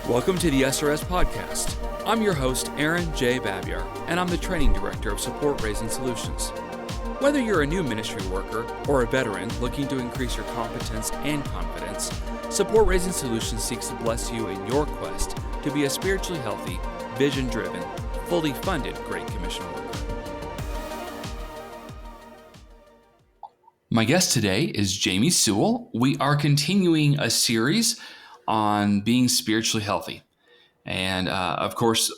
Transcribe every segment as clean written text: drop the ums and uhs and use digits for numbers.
Welcome to the SRS Podcast. I'm your host, Aaron J. Babyar, and I'm the Training Director of Support Raising Solutions. Whether you're a new ministry worker or a veteran looking to increase your competence and confidence, Support Raising Solutions seeks to bless you in your quest to be a spiritually healthy, vision-driven, fully funded Great Commission worker. My guest today is Jamie Suel. We are continuing a series on being spiritually healthy. And of course,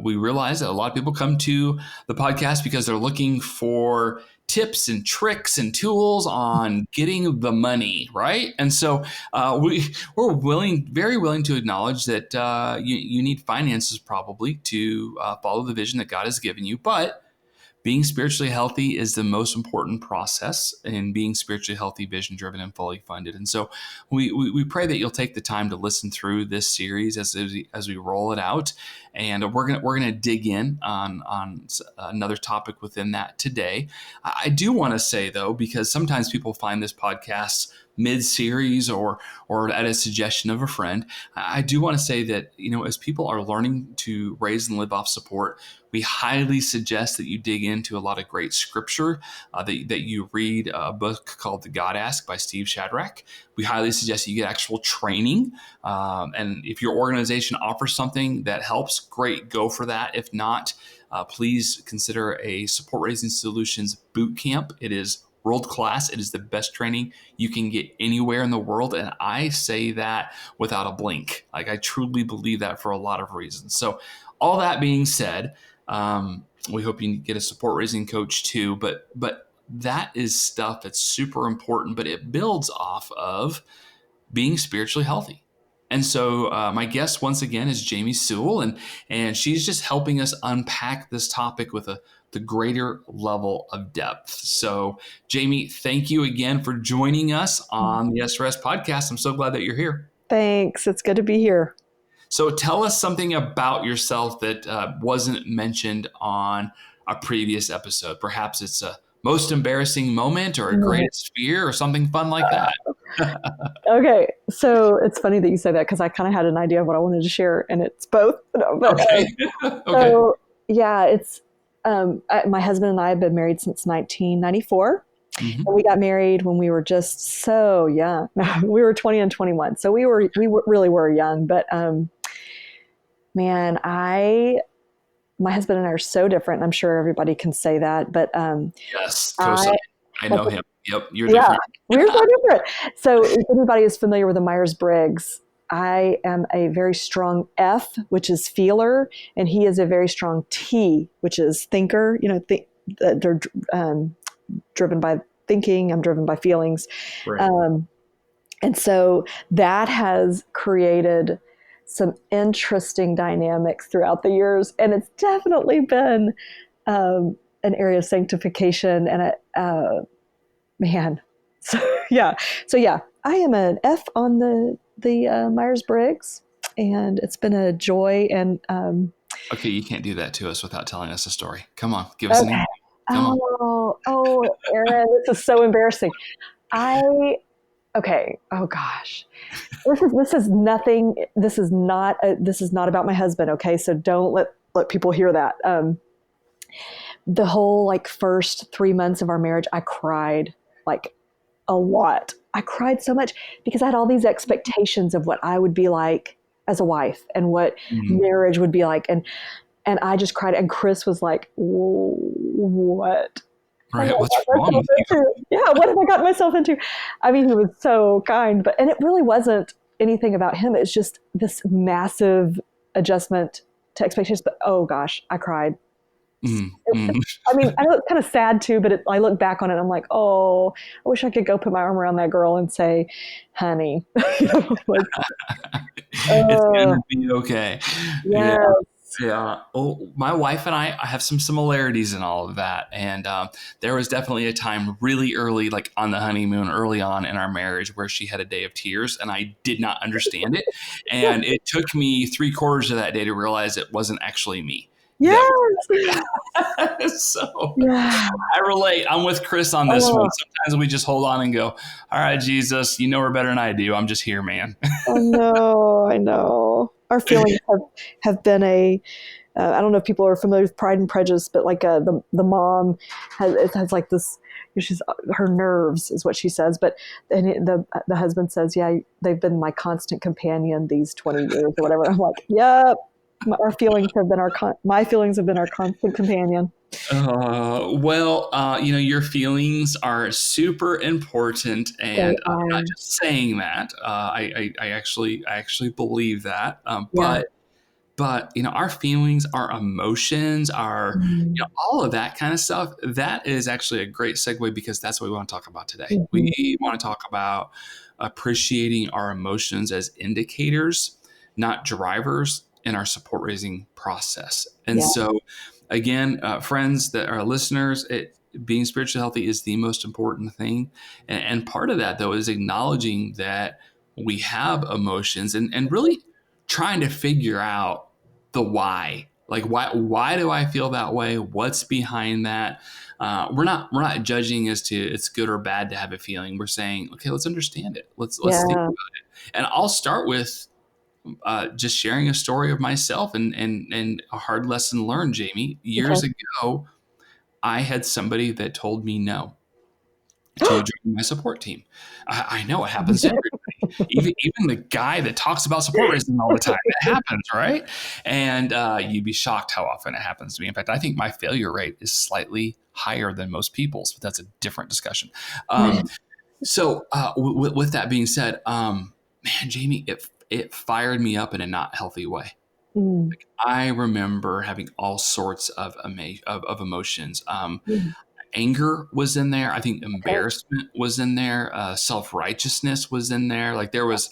we realize that a lot of people come to the podcast because they're looking for tips and tricks and tools on getting the money, right? And so we're very willing to acknowledge that you need finances probably to follow the vision that God has given you. But being spiritually healthy is the most important process in being spiritually healthy, vision-driven, and fully funded. And so we pray that you'll take the time to listen through this series as we roll it out. And we're gonna dig in on another topic within that today. I do want to say, though, because sometimes people find this podcast mid-series or at a suggestion of a friend, I do want to say that, as people are learning to raise and live off support, we highly suggest that you dig into a lot of great scripture, that you read a book called The God Ask by Steve Shadrach. We highly suggest that you get actual training. And if your organization offers something that helps, great, go for that. If not, please consider a Support Raising Solutions boot camp. It is world-class. It is the best training you can get anywhere in the world. And I say that without a blink. Like, I truly believe that for a lot of reasons. So all that being said, we hope you get a support raising coach too, but that is stuff that's super important, but it builds off of being spiritually healthy. And so my guest once again is Jamie Suel, and she's just helping us unpack this topic with the greater level of depth. So Jamie, thank you again for joining us on the SRS podcast. I'm so glad that you're here. Thanks. It's good to be here. So tell us something about yourself that wasn't mentioned on a previous episode. Perhaps it's a most embarrassing moment or a greatest fear or something fun like that. Okay. So it's funny that you say that because I kind of had an idea of what I wanted to share, and it's both. Okay. So yeah, it's my husband and I have been married since 1994. Mm-hmm. And we got married when we were just so young. We were 20 and 21. So we really were young, but man, my husband and I are so different. I'm sure everybody can say that, but yes, I know him. Yep, you're different. We're so different. So if anybody is familiar with the Myers-Briggs, I am a very strong F, which is feeler, and he is a very strong T, which is thinker. They're driven by thinking. I'm driven by feelings. Right. And so that has created some interesting dynamics throughout the years. And it's definitely been an area of sanctification and man. So yeah, I am an F on the Myers-Briggs, and it's been a joy. And okay, you can't do that to us without telling us a story. Come on, give us an email. Oh, Aaron, this is so embarrassing. Okay. Oh gosh, this is nothing. This is not about my husband. Okay. So don't let people hear that. The whole first 3 months of our marriage, I cried a lot. I cried so much because I had all these expectations of what I would be like as a wife and what marriage would be like. And I just cried. And Chris was like, what? Right. What's wrong? Yeah. What have I gotten myself into? I mean, he was so kind, and it really wasn't anything about him. It's just this massive adjustment to expectations. But oh gosh, I cried. I mean, I know it's kind of sad too, but I look back on it and I'm like, oh, I wish I could go put my arm around that girl and say, honey, it's going to be okay. Yes. Yeah. Oh, my wife and I have some similarities in all of that. And there was definitely a time really early, like on the honeymoon, early on in our marriage, where she had a day of tears and I did not understand it. And it took me 3/4 of that day to realize it wasn't actually me. Yes. So yeah. I relate. I'm with Chris on this one. Sometimes we just hold on and go, all right, Jesus, you know her better than I do. I'm just here, man. Oh, no, I know. our feelings have been I don't know if people are familiar with Pride and Prejudice, but like the mom has like this, she's her nerves is what she says, but and the husband says, yeah, they've been my constant companion these 20 years or whatever. I'm like, yep, our feelings have been my feelings have been our constant companion. Your feelings are super important, They and I'm not are, just saying that. I actually believe that. yeah. But our feelings, our emotions, our Mm-hmm. all of that kind of stuff. That is actually a great segue because that's what we want to talk about today. Mm-hmm. We want to talk about appreciating our emotions as indicators, not drivers in our support raising process. And Yeah. so, again, friends that are listeners, being spiritually healthy is the most important thing. And part of that, though, is acknowledging that we have emotions and really trying to figure out the why. Like why do I feel that way? What's behind that? We're not judging as to it's good or bad to have a feeling. We're saying, okay, let's understand it. Let's think Yeah. about it. And I'll start with just sharing a story of myself and a hard lesson learned, Jamie. Years Okay. ago, I had somebody that told me no to join my support team. I know it happens to everybody. Even the guy that talks about support racism all the time, it happens, right? And you'd be shocked how often it happens to me. In fact, I think my failure rate is slightly higher than most people's, but that's a different discussion. With that being said, man, Jamie, it fired me up in a not healthy way. Mm. I remember having all sorts of emotions. Mm. Anger was in there. I think Okay. embarrassment was in there. Self-righteousness was in there. Like Uh, there was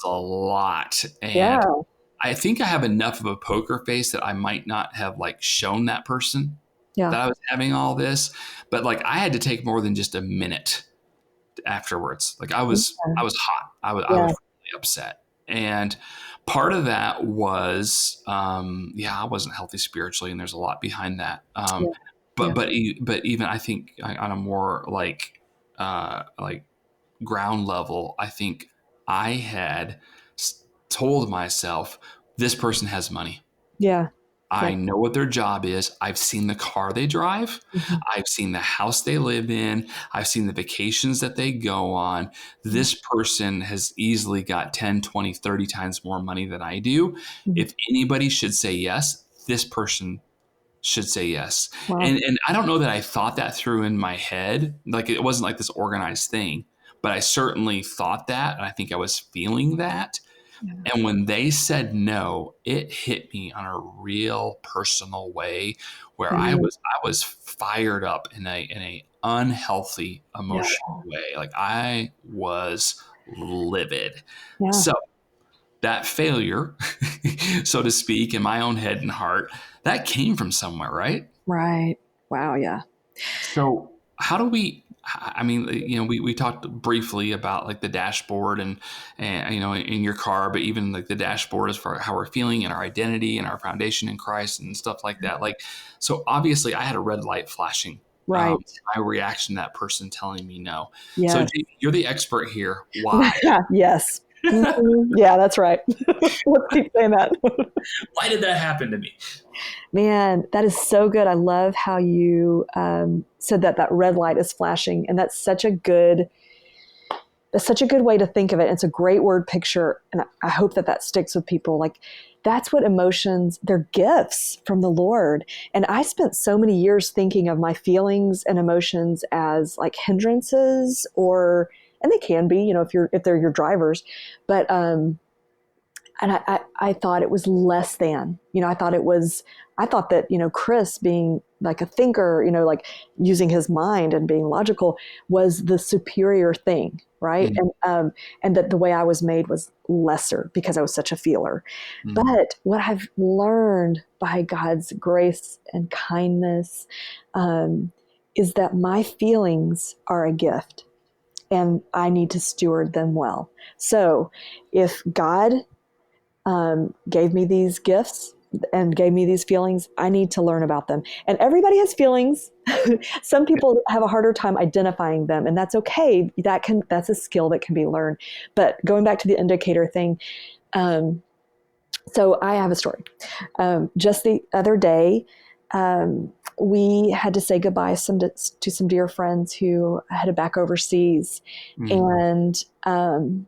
a lot. And yeah. I think I have enough of a poker face that I might not have like shown that person Yeah. that I was having all this, but like I had to take more than just a minute afterwards. Like I was hot. I was Yeah. really upset. And part of that was, I wasn't healthy spiritually, and there's a lot behind that. Yeah. But Yeah. but but even I think on a more like ground level, I think I had told myself this person has money. Yeah. Yeah. I know what their job is. I've seen the car they drive. Mhm. I've seen the house they live in. I've seen the vacations that they go on. Mhm. This person has easily got 10, 20, 30 times more money than I do. Mhm. If anybody should say yes, this person should say yes. Wow. And I don't know that I thought that through in my head. Like it wasn't like this organized thing, but I certainly thought that. And I think I was feeling that. Yeah. And when they said no, it hit me on a real personal way where Mhm. I was fired up in a unhealthy Yeah. emotional way. Like I was livid. Yeah. So that failure, so to speak, in my own head and heart, that came from somewhere, right? Right. Wow. Yeah. So how do we? I mean, we talked briefly about like the dashboard and in your car, but even like the dashboard as far as how we're feeling and our identity and our foundation in Christ and stuff like that. Like, so obviously, I had a red light flashing. Right. My reaction to that person telling me no. So Yes. Jamie, you're the expert here. Why? Yes. Mhm. Yeah, that's right. Let's keep saying that. Why did that happen to me? Man, that is so good. I love how you said that red light is flashing, and that's such a good way to think of it. It's a great word picture, and I hope that sticks with people. Like that's what emotions, they're gifts from the Lord. And I spent so many years thinking of my feelings and emotions as like hindrances, and they can be, if they're your drivers, but and I thought it was less than, I thought that, Chris being like a thinker, like using his mind and being logical was the superior thing. Right. Mm-hmm. And that the way I was made was lesser because I was such a feeler. Mm-hmm. But what I've learned by God's grace and kindness, is that my feelings are a gift and I need to steward them well. So if God gave me these gifts and gave me these feelings, I need to learn about them. And everybody has feelings. Some people have a harder time identifying them, and that's okay. That's a skill that can be learned. But going back to the indicator thing, um, So I have a story. Just the other day, we had to say goodbye to some dear friends who headed back overseas. Mm. And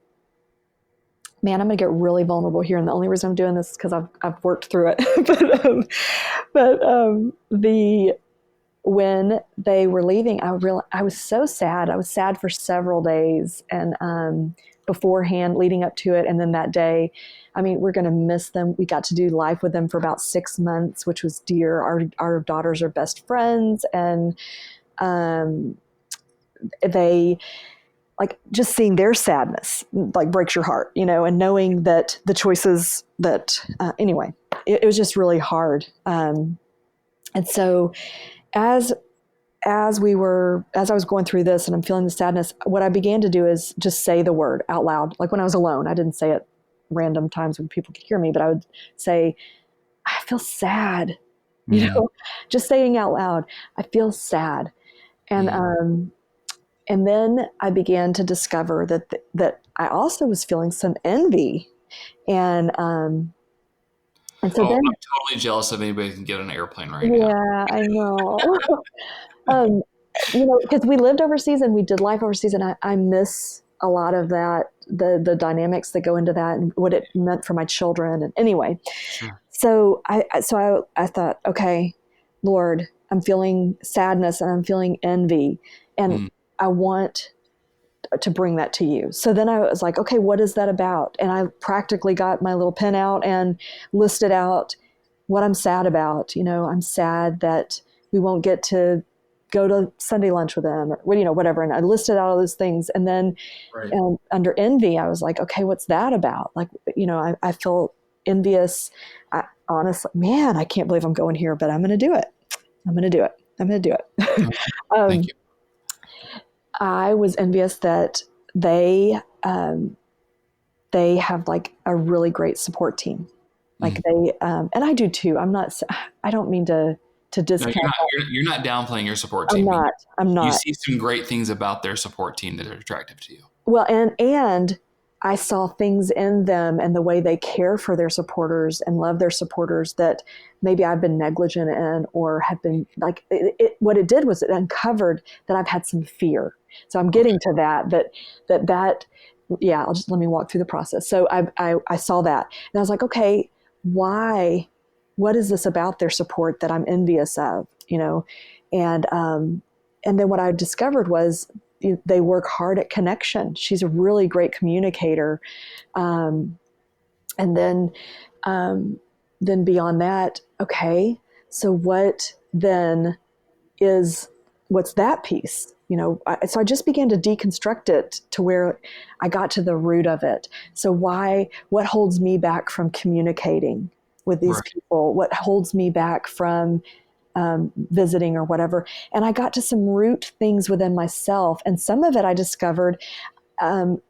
man, I'm going to get really vulnerable here. And the only reason I'm doing this is because I've worked through it. The when they were leaving, I was so sad. I was sad for several days, and beforehand, leading up to it, and then that day. I mean, we're going to miss them. We got to do life with them for about 6 months, which was dear. Our daughters are best friends, and um, they like just seeing their sadness like breaks your heart, and knowing that the choices that anyway, it was just really hard. And so as as I was going through this and I'm feeling the sadness, what I began to do is just say the word out loud. Like when I was alone, I didn't say it random times when people could hear me, but I would say, I feel sad, Mm. just saying out loud, I feel sad. And, Mm. and then I began to discover that I also was feeling some envy. And so Oh, then, I'm totally jealous of anybody who can get on an airplane right now. yeah, I know. um, because we lived overseas and we did life overseas, and I miss a lot of that, the dynamics that go into that and what it meant for my children. And anyway, Sure. so I thought, okay, Lord, I'm feeling sadness and I'm feeling envy, and Mm. I want to bring that to you. So then I was like, okay, what is that about? And I practically got my little pen out and listed out what I'm sad about. I'm sad that we won't get to go to Sunday lunch with them, or whatever. And I listed out all those things. And then Right. under envy, I was like, okay, what's that about? Like, I feel envious. Honestly, man, I can't believe I'm going here, but I'm going to do it. I'm going to do it. I'm going to do it. Okay. Thank you. I was envious that they have like a really great support team. Like Mm. and I do too. I don't mean to No, discount that. you're not downplaying your support I'm team. not. I'm You not. see some great things about their support team that are attractive to you. Well, and I saw things in them and the way they care for their supporters and love their supporters that maybe I've been negligent in, or have been like what it did was it uncovered that I've had some fear. So I'm Okay. getting to that. Yeah, let me walk through the process. So I saw that and I was like, okay, why? What is this about their support that I'm envious of? And and then what I discovered was they work hard at connection. She's a really great communicator. Um, and um, then beyond that, okay, so what's that piece? So I just began to deconstruct it to where I got to the root of it. So what holds me back from communicating with these Right. people? What holds me back from visiting or whatever? And I got to some root things within myself. And some of it I discovered, um,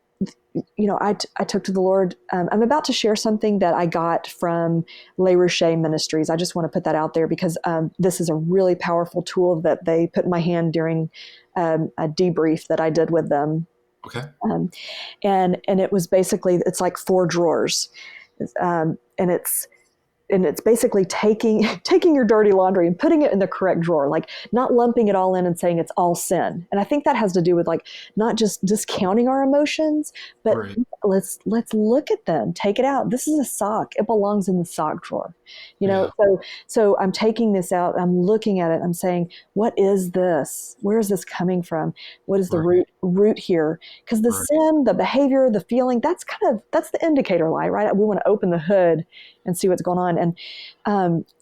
I took to the Lord. I'm about to share something that I got from Le Rocher Ministries. I just want to put that out there because this is a really powerful tool that they put in my hand during a debrief that I did with them. Okay. And it was basically, it's like 4 drawers. And it's basically taking your dirty laundry and putting it in the correct drawer, like not lumping it all in and saying it's all sin. And I think that has to do with like not just discounting our emotions, but Right. let's look at them, take it out. This is a sock. It belongs in the sock drawer. Yeah. So I'm taking this out, I'm looking at it, I'm saying, what is this? Where is this coming from? What is the Right. root here? Because the Right. sin, the behavior, the feeling, that's the indicator light, right? We want to open the hood and see what's going on. And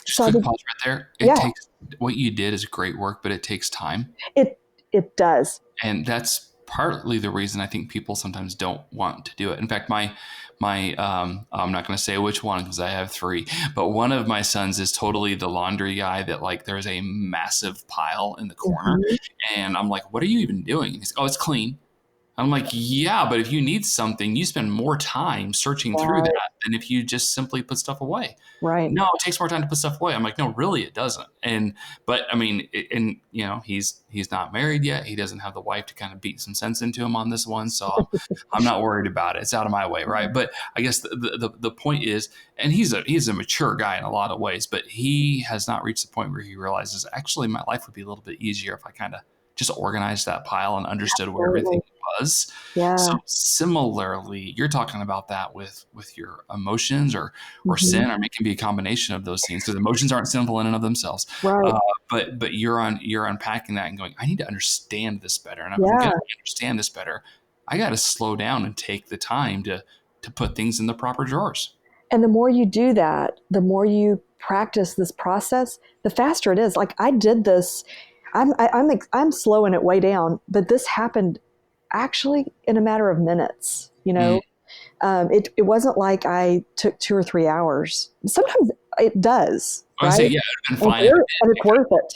Just so quick pause right there. It yeah, takes what you did is great work, but it takes time. it does. And that's partly the reason I think people sometimes don't want to do it. In fact, my I'm not going to say which one because I have 3, but one of my sons is totally the laundry guy that like there's a massive pile in the corner, Mhm. and I'm like, what are you even doing? And he's, oh, it's clean. I'm like, yeah, but if you need something, you spend more time searching through Right. that than if you just simply put stuff away. Right. No, it takes more time to put stuff away. I'm like, no, really, it doesn't. But I mean, and he's not married yet. He doesn't have the wife to kind of beat some sense into him on this one. So I'm not worried about it. It's out of my way. Right. But I guess the point is, and he's a mature guy in a lot of ways, but he has not reached the point where he realizes actually my life would be a little bit easier if I kind of just organized that pile and understood where everything was. Yeah. So similarly, you're talking about that with your emotions or sin, or it can be a combination of those things, because emotions aren't sinful in and of themselves. Right. But you're unpacking that and going, I need to understand this better. And if I'm going to understand this better, I got to slow down and take the time to put things in the proper drawers. And the more you do that, the more you practice this process, the faster it is. Like I did this. I'm slowing it way down, but this happened actually in a matter of minutes. It wasn't like I took 2 or 3 hours. Sometimes it does, right? I say, yeah, it'd been fine. And it's worth it.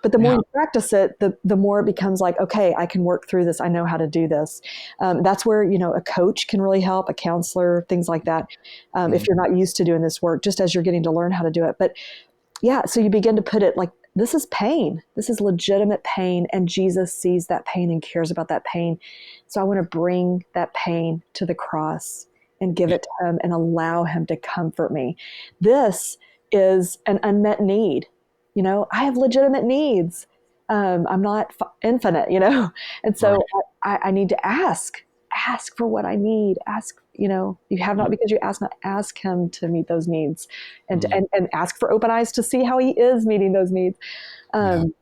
But the more you practice it, the more it becomes like, okay, I can work through this. I know how to do this. That's where, a coach can really help, a counselor, things like that. If you're not used to doing this work, just as you're getting to learn how to do it. But yeah, so you begin to put it like, this is pain. This is legitimate pain. And Jesus sees that pain and cares about that pain. So I want to bring that pain to the cross and give it to him and allow him to comfort me. This is an unmet need. I have legitimate needs. I'm not infinite, and so I need to ask for what I need. Ask, you have not because you ask not. Ask him to meet those needs, and ask for open eyes to see how he is meeting those needs. And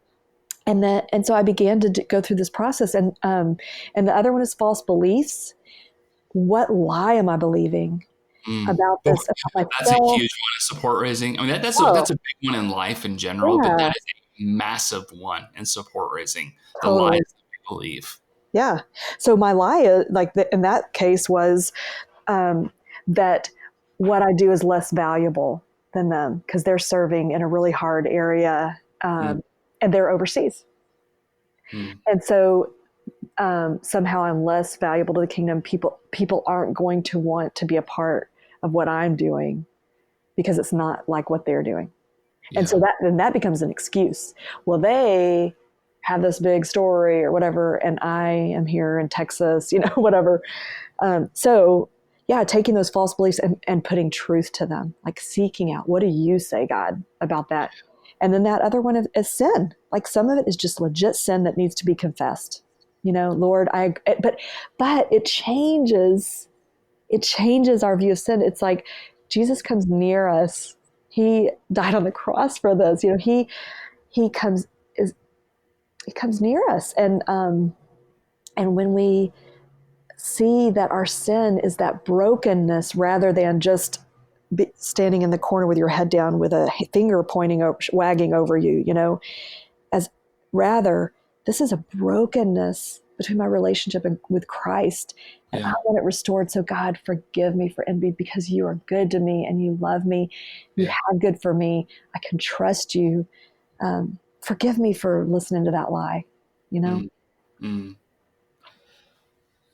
so I began to go through this process, and the other one is false beliefs. What lie am I believing about this? That's a huge one of support raising. I mean, that's a big one in life in general, but that is a massive one in support raising. The lies that we believe. Yeah. So my lie, in that case, was that what I do is less valuable than them because they're serving in a really hard area and they're overseas. And so somehow I'm less valuable to the kingdom. People aren't going to want to be a part of what I'm doing because it's not like what they're doing. Yeah. And so that becomes an excuse. Well, they have this big story or whatever, and I am here in Texas, whatever. So yeah, taking those false beliefs and putting truth to them, like seeking out, what do you say, God, about that? And then that other one is sin. Like some of it is just legit sin that needs to be confessed. Lord, but it changes our view of sin. It's like Jesus comes near us. He died on the cross for this. He comes near us. And when we see that our sin is that brokenness rather than just standing in the corner with your head down with a finger wagging over you, as rather, this is a brokenness between my relationship with Christ. And I want it restored. So God, forgive me for envy because you are good to me and you love me. You have good for me. I can trust you. Forgive me for listening to that lie,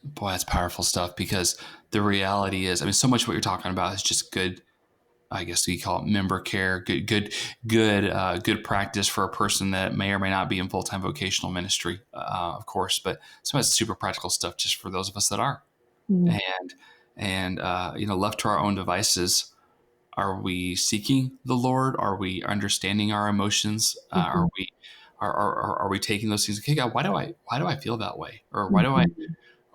Boy, that's powerful stuff, because the reality is, so much of what you're talking about is just good, I guess we call it member care, good practice for a person that may or may not be in full-time vocational ministry, of course, but some of it's super practical stuff just for those of us that are. And left to our own devices, are we seeking the Lord? Are we understanding our emotions? Are we taking those things? Okay, God, why do I feel that way? Or why do I,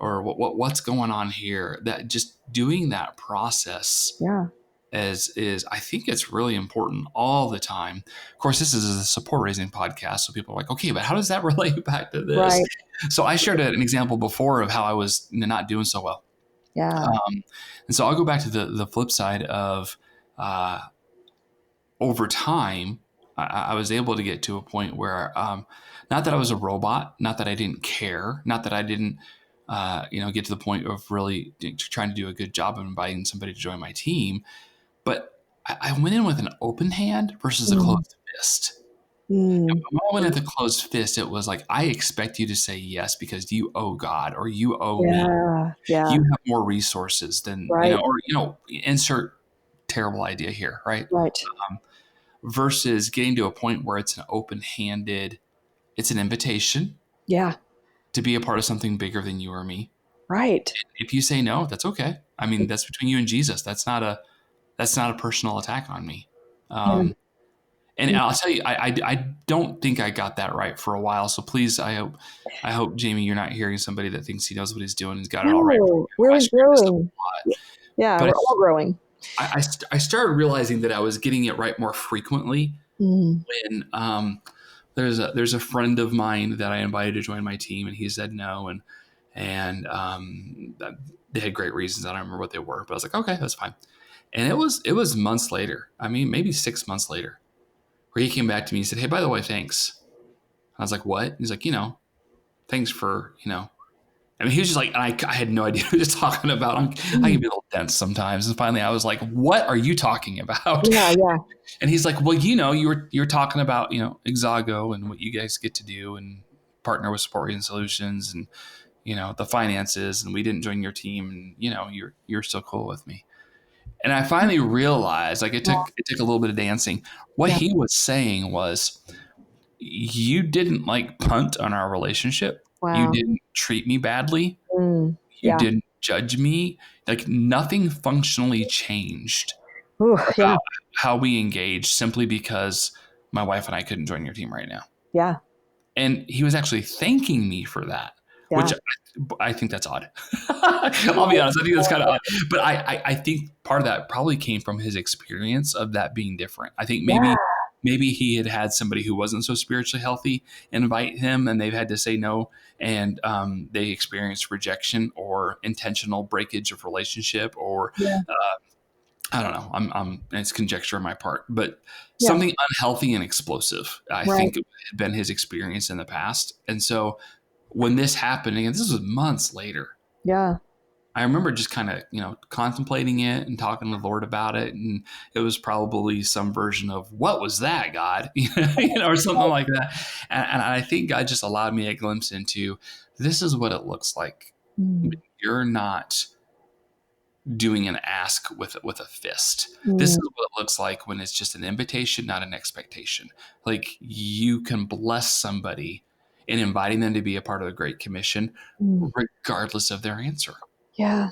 or what's going on here? That just doing that process. Yeah. Is I think it's really important all the time. Of course, this is a support raising podcast, so people are like, okay, but how does that relate back to this? Right. So I shared an example before of how I was not doing so well. Yeah. And so I'll go back to the flip side of over time, I was able to get to a point where not that I was a robot, not that I didn't care, not that I didn't get to the point of really trying to do a good job of inviting somebody to join my team. But I went in with an open hand versus a closed fist. And when I went in with a closed fist, it was like, I expect you to say yes because you owe God or you owe me. Yeah. You have more resources than, right. Insert terrible idea here, right? Right. Versus getting to a point where it's it's an invitation Yeah. to be a part of something bigger than you or me. Right. If you say no, that's okay. I mean, that's between you and Jesus. That's not a personal attack on me. Yeah. And I'll tell you, I don't think I got that right for a while. So please, I hope Jamie, you're not hearing somebody that thinks he knows what he's doing. He's got it all right. No, I we're screw this up a growing. lot. Yeah, But we're all growing. I started realizing that I was getting it right more frequently Mm. when there's a friend of mine that I invited to join my team, and he said no, and they had great reasons. I don't remember what they were, but I was like, okay, that's fine. And it was months later. I mean, maybe 6 months later, where he came back to me and said, hey, by the way, thanks. I was like, what? He's like, thanks for, I mean, he was just like, I had no idea what he was talking about. I can be a little dense sometimes. And finally I was like, what are you talking about? Yeah, yeah. And he's like, well, you're talking about, Exago and what you guys get to do and partner with Support Reason Solutions and, the finances, and we didn't join your team, and, you're still cool with me. And I finally realized, like, it took a little bit of dancing. What he was saying was, you didn't like punt on our relationship. Wow. You didn't treat me badly. Mm. You Yeah. didn't judge me. Like, nothing functionally changed Ooh, yeah. about how we engaged simply because my wife and I couldn't join your team right now. Yeah. And he was actually thanking me for that, Yeah. which I think that's odd. I'll be honest. I think that's kind of odd. But I think part of that probably came from his experience of that being different. I think maybe he had somebody who wasn't so spiritually healthy invite him, and they've had to say no, and they experienced rejection or intentional breakage of relationship, or I don't know. It's conjecture on my part, but something unhealthy and explosive. I think it had been his experience in the past, and so when this happened, and this was months later. Yeah. I remember just kind of, contemplating it and talking to the Lord about it. And it was probably some version of, what was that, God? Or something like that. And I think God just allowed me a glimpse into, this is what it looks like. You're not doing an ask with a fist. This is what it looks like when it's just an invitation, not an expectation. Like, you can bless somebody in inviting them to be a part of the Great Commission, regardless of their answer. Yeah.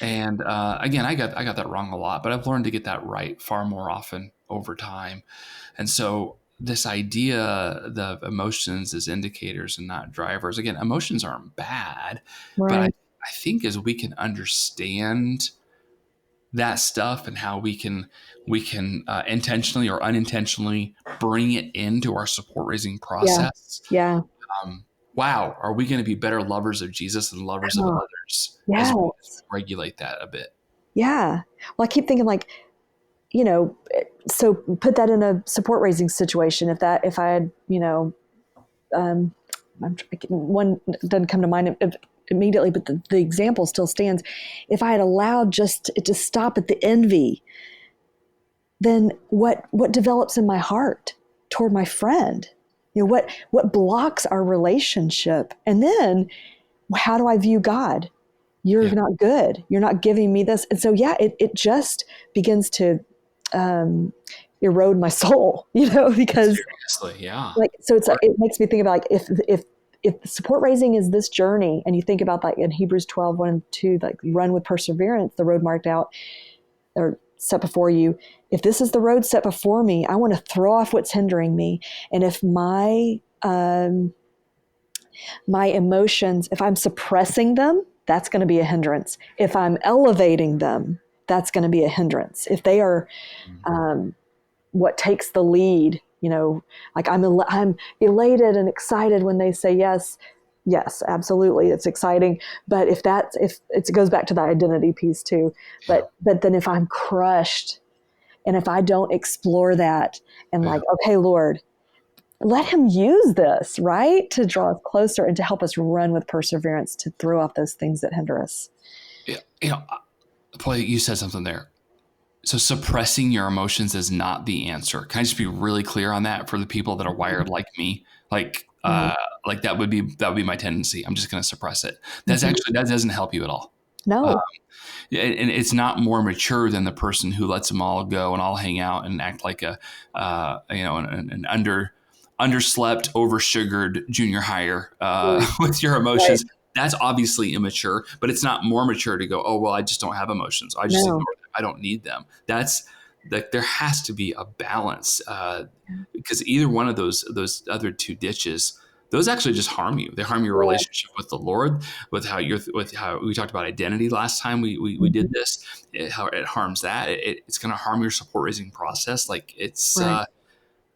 And again, I got that wrong a lot, but I've learned to get that right far more often over time. And so this idea of emotions as indicators and not drivers, again, emotions aren't bad, but I think as we can understand that stuff and how we can intentionally or unintentionally bring it into our support raising process. Yeah. Wow, are we going to be better lovers of Jesus and lovers of others as we regulate that a bit? Yeah. Well, I keep thinking, like, so put that in a support raising situation. If I had, one doesn't come to mind immediately, but the example still stands. If I had allowed just to stop at the envy, then what develops in my heart toward my friend? What blocks our relationship? And then how do I view God? You're not good. You're not giving me this. And so, it just begins to erode my soul, because seriously, so it's it makes me think about, like, if support raising is this journey, and you think about, like, in Hebrews 12, 1 and 2, like, run with perseverance, the road marked out or set before you. If this is the road set before me, I want to throw off what's hindering me. And if my emotions, if I'm suppressing them, that's going to be a hindrance. If I'm elevating them, that's going to be a hindrance. If they are what takes the lead, like I'm elated and excited when they say yes. Yes, absolutely. It's exciting. But if it goes back to the identity piece too, but then if I'm crushed and if I don't explore that and like, okay, Lord, let him use this, right? To draw us closer and to help us run with perseverance, to throw off those things that hinder us. Paul, you said something there. So suppressing your emotions is not the answer. Can I just be really clear on that for the people that are wired like me? Like that would be my tendency. I'm just going to suppress it. That doesn't help you at all. No. And it's not more mature than the person who lets them all go and all hang out and act like an underslept, oversugared junior higher with your emotions. Right. That's obviously immature, but it's not more mature to go, oh, well, I just don't have emotions. I just ignore them. I don't need them. That's like, there has to be a balance because either one of those other two ditches, those actually just harm you. They harm your relationship with the Lord, with how we talked about identity last time we did this, how it harms that. It's going to harm your support raising process. Like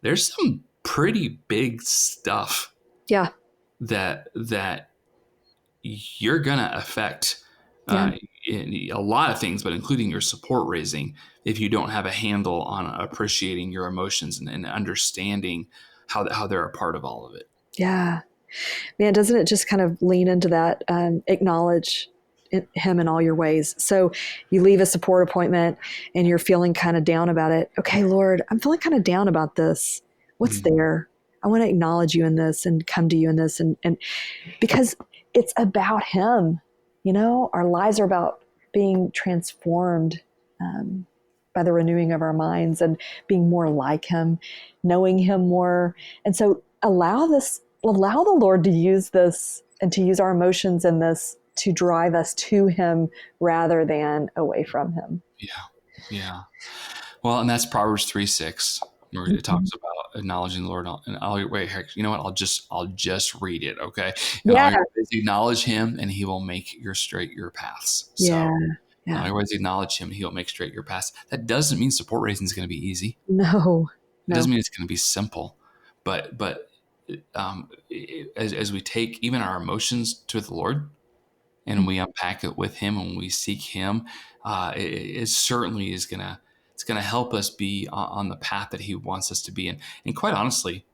there's some pretty big stuff. Yeah. That you're going to affect in a lot of things, but including your support raising, if you don't have a handle on appreciating your emotions and understanding how they're a part of all of it. Yeah. Man, doesn't it just kind of lean into that, acknowledge him in all your ways? So you leave a support appointment and you're feeling kind of down about it. Okay, Lord, I'm feeling kind of down about this. What's there? I want to acknowledge you in this and come to you in this. And because it's about him, our lives are about being transformed by the renewing of our minds and being more like him, knowing him more. And so allow the Lord to use this and to use our emotions in this to drive us to him rather than away from him. Yeah. Well, and that's Proverbs 3:6, where it talks about acknowledging the Lord. And wait, you know what? I'll just read it. Okay. And all your ways acknowledge him and he will make straight your paths. So all your ways acknowledge him, he'll make straight your paths. That doesn't mean support raising is going to be easy. No. It doesn't mean it's going to be simple, but as we take even our emotions to the Lord and we unpack it with him and we seek him, it certainly is it's going to help us be on the path that he wants us to be in. And quite honestly,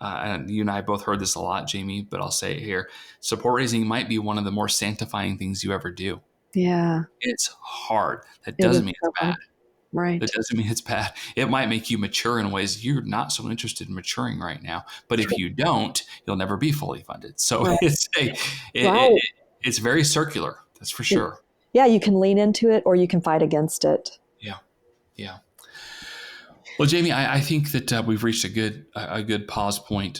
and you and I both heard this a lot, Jamie, but I'll say it here, support raising might be one of the more sanctifying things you ever do. Yeah. It's hard. That doesn't mean it's bad. Right. That doesn't mean it's bad. It might make you mature in ways you're not so interested in maturing right now. But if you don't, you'll never be fully funded. So it's very circular. That's for sure. Yeah, you can lean into it or you can fight against it. Yeah. Well, Jamie, I think that we've reached a good pause point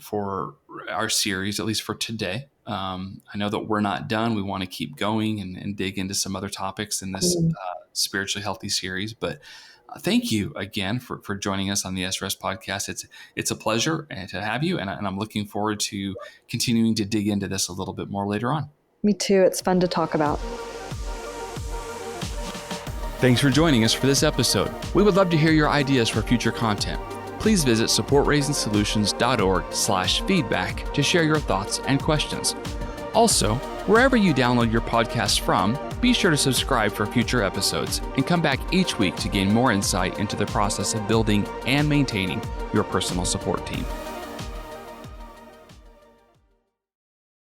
for our series, at least for today. I know that we're not done. We want to keep going and dig into some other topics in this spiritually healthy series. But thank you again for joining us on the SRS podcast. It's a pleasure to have you, and I'm looking forward to continuing to dig into this a little bit more later on. Me too. It's fun to talk about. Thanks for joining us for this episode. We would love to hear your ideas for future content. Please visit supportraisingsolutions.org/feedback to share your thoughts and questions. Also, wherever you download your podcast from, be sure to subscribe for future episodes and come back each week to gain more insight into the process of building and maintaining your personal support team.